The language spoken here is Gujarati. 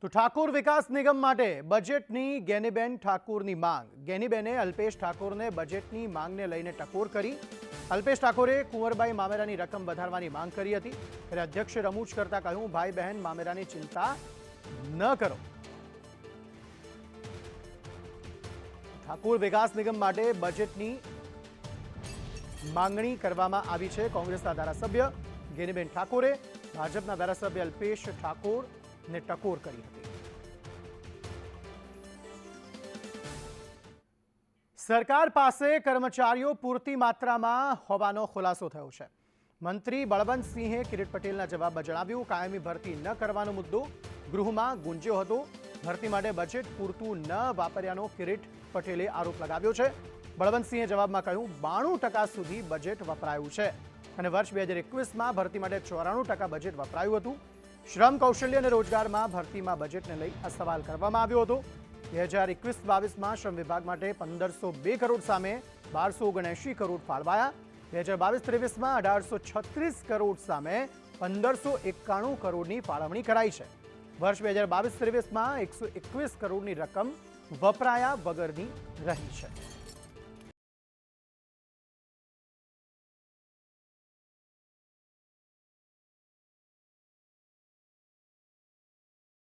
તો ઠાકોર વિકાસ નિગમ માટે બજેટની ગેનીબેન ઠાકોરની માંગ। ગેનીબેને અલ્પેશ ઠાકોરને બજેટની માંગને લઈને ટકોર કરી। અલ્પેશ ઠાકોરે કુંવરબાઈ મામેરાની રકમ વધારવાની માંગ કરી હતી, ત્યારે અધ્યક્ષે રમૂજ કરતા કહ્યું, ભાઈ બહેન મામેરાની ચિંતા ન કરો। ઠાકોર વિકાસ નિગમ માટે બજેટની માંગણી કરવામાં આવી છે। કોંગ્રેસના ધારાસભ્ય ગેનીબેન ઠાકોરે ભાજપના ધારાસભ્ય અલ્પેશ ઠાકોરને ટકોર કરી હતી। સરકાર પાસે કર્મચારીઓ પૂરતી માત્રામાં હોવાનો ખુલાસો થયો છે। મંત્રી બળવંતસિંહે કિરીટ પટેલના જવાબમાં જણાવ્યું, કાયમી ભરતી ન કરવાનો મુદ્દો ગૃહમાં ગુંજ્યો હતો। ભરતી માટે બજેટ પૂરતું ન વાપર્યાનો કિરીટ પટેલે આરોપ લગાવ્યો છે। બળવંતસિંહે જવાબમાં કહ્યું, 92% સુધી બજેટ વપરાયું છે અને વર્ષ 2021માં ભરતી માટે 94% બજેટ વપરાયું હતું। શ્રમ કૌશલ્ય અને રોજગારમાં ભરતીમાં બજેટને લઈ આ સવાલ કરવામાં આવ્યો હતો। 2021-22માં શ્રમ વિભાગ માટે 1502 કરોડ સામે 1279 કરોડ ફાળવાયા। 2022-23માં 1836 કરોડ સામે 1591 કરોડની ફાળવણી કરાઈ છે। વર્ષ 2022-23માં 121 કરોડની રકમ વપરાયા વગરની રહી છે।